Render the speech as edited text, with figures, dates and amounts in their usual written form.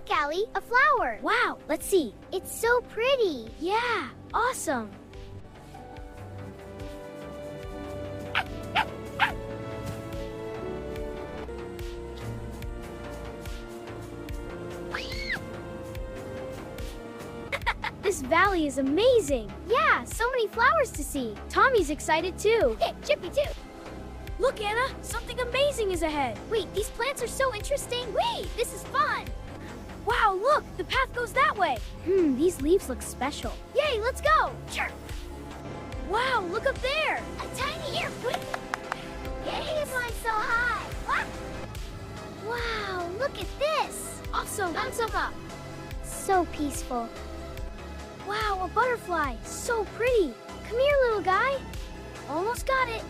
Look, Allie, a flower. Wow, let's see. It's so pretty. Yeah, awesome. This valley is amazing. Yeah, so many flowers to see. Tommy's excited too. Hey, Chippy too. Look, Anna, something amazing is ahead. Wait, these plants are so interesting. Wait, this is fun. Wow, look, the path goes that way. These leaves look special. Yay, let's go. Sure. Wow, look up there. A tiny airplane. Yay, flying so high. What? Wow, look at this. Awesome. Thumbs up. So peaceful. Wow, a butterfly. So pretty. Come here, little guy. Almost got it.